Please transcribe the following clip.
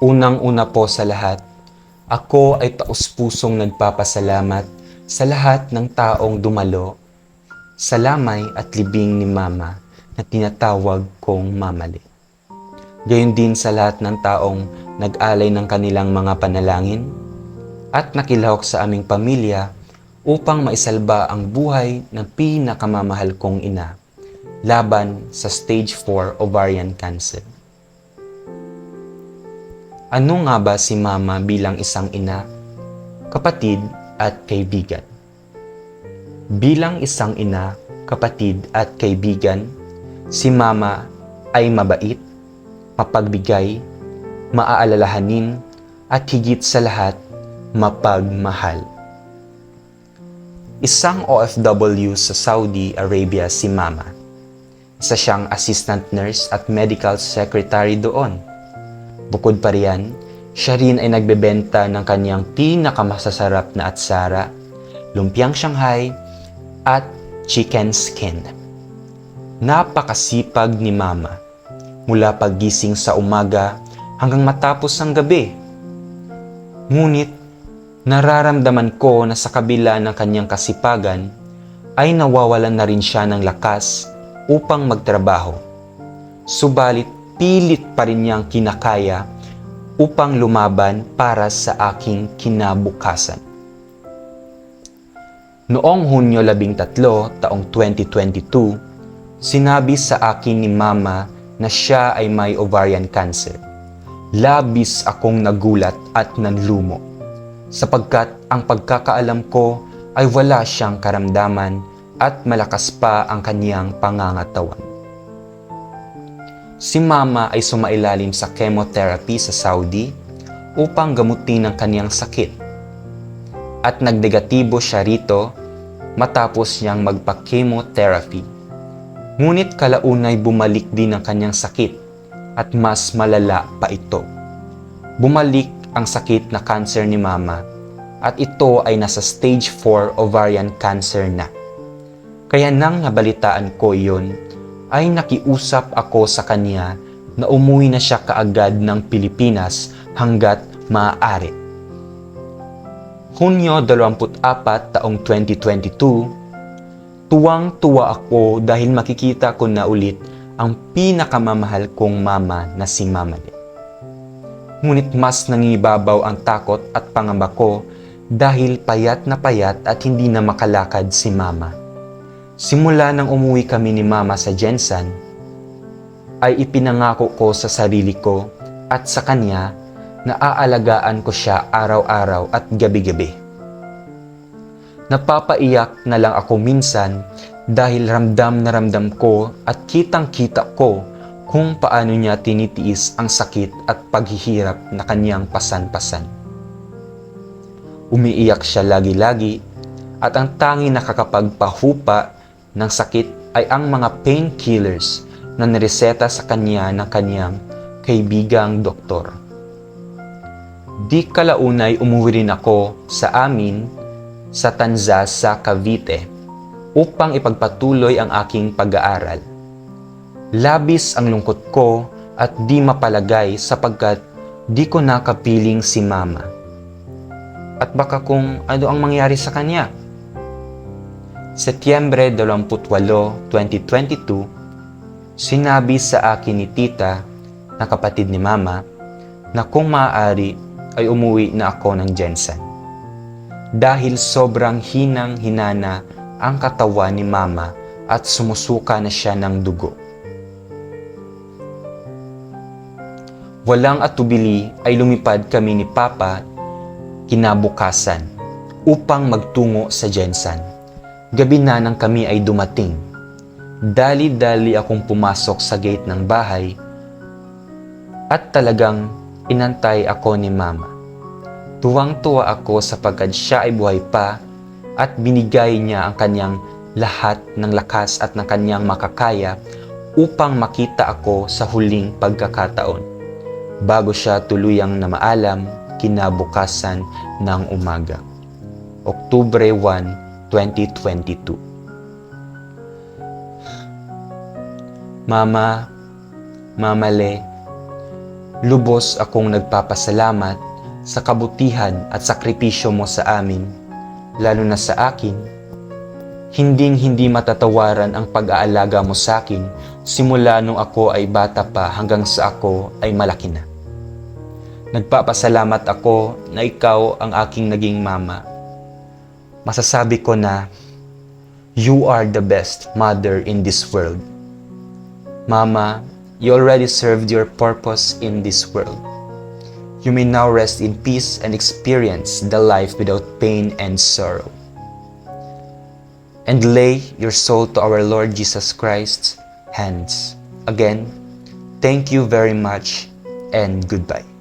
Unang-una po sa lahat, ako ay taus-pusong nagpapasalamat sa lahat ng taong dumalo sa lamay at libing ni Mama na tinatawag kong Mamali. Gayon din sa lahat ng taong nag-alay ng kanilang mga panalangin at nakilahok sa aming pamilya upang maisalba ang buhay ng pinakamamahal kong ina laban sa stage 4 ovarian cancer. Ano nga ba si Mama bilang isang ina, kapatid at kaibigan? Bilang isang ina, kapatid at kaibigan, si Mama ay mabait, mapagbigay, maaalalahanin at higit sa lahat, mapagmahal. Isang OFW sa Saudi Arabia si Mama. Isa siyang assistant nurse at medical secretary doon. Bukod pa riyan, siya rin ay nagbebenta ng kanyang pinakamasasarap na atsara, lumpiang Shanghai at chicken skin. Napakasipag ni Mama mula paggising sa umaga hanggang matapos ang gabi. Ngunit nararamdaman ko na sa kabila ng kanyang kasipagan ay nawawalan na rin siya ng lakas upang magtrabaho. Subalit pilit pa rin niyang kinakaya upang lumaban para sa aking kinabukasan. Noong Hunyo 13, taong 2022, sinabi sa akin ni Mama na siya ay may ovarian cancer. Labis akong nagulat at nanlumo sapagkat ang pagkakaalam ko ay wala siyang karamdaman at malakas pa ang kaniyang pangangatawan. Si Mama ay sumailalim sa chemotherapy sa Saudi upang gamutin ang kaniyang sakit. At nagdegatibo siya rito matapos niyang magpa-chemotherapy. Ngunit kalaunay bumalik din ang kaniyang sakit at mas malala pa ito. Bumalik ang sakit na cancer ni Mama at ito ay nasa stage 4 ovarian cancer na. Kaya nang nabalitaan ko iyon, ay nakiusap ako sa kanya na umuwi na siya kaagad ng Pilipinas hanggat maaari. Hunyo 24, taong 2022, tuwang-tuwa ako dahil makikita ko na ulit ang pinakamamahal kong mama na si Mamali. Ngunit mas nangibabaw ang takot at pangamba ko dahil payat at hindi na makalakad si Mama. Simula nang umuwi kami ni Mama sa Jensan, ay ipinangako ko sa sarili ko at sa kanya na aalagaan ko siya araw-araw at gabi-gabi. Napapaiyak na lang ako minsan dahil ramdam na ramdam ko at kitang-kita ko kung paano niya tinitiis ang sakit at paghihirap na kanyang pasan-pasan. Umiiyak siya lagi-lagi at ang tanging nakakapagpahupa ng sakit ay ang mga painkillers na nireseta sa kanya ng kanyang kaibigang doktor. Di kalaunay umuwi rin ako sa amin sa Tanza sa Cavite upang ipagpatuloy ang aking pag-aaral. Labis ang lungkot ko at di mapalagay sapagkat di ko nakapiling si Mama. At baka kung ano ang mangyari sa kanya. Setyembre 28, 2022, sinabi sa akin ni Tita na kapatid ni Mama na kung maaari ay umuwi na ako ng Jensan. Dahil sobrang hinang-hinana ang katawan ni Mama at sumusuka na siya ng dugo. Walang atubili ay lumipad kami ni Papa kinabukasan upang magtungo sa Jensan. Gabi na nang kami ay dumating. Dali-dali akong pumasok sa gate ng bahay at talagang inantay ako ni Mama. Tuwang-tuwa ako sapagkat siya ay buhay pa at binigay niya ang kanyang lahat ng lakas at ng kanyang makakaya upang makita ako sa huling pagkakataon bago siya tuluyang namaalam kinabukasan ng umaga. Oktubre 1, 2022. Mama, Mamale, Lubos akong nagpapasalamat sa kabutihan at sakripisyo mo sa amin, lalo na sa akin. Hinding-hindi matatawaran ang pag-aalaga mo sa akin simula nung ako ay bata pa hanggang sa ako ay malaki na. Nagpapasalamat ako na ikaw ang aking naging mama. Masasabi ko na, you are the best mother in this world. Mama, you already served your purpose in this world. You may now rest in peace and experience the life without pain and sorrow. And lay your soul to our Lord Jesus Christ's hands. Again, thank you very much and goodbye.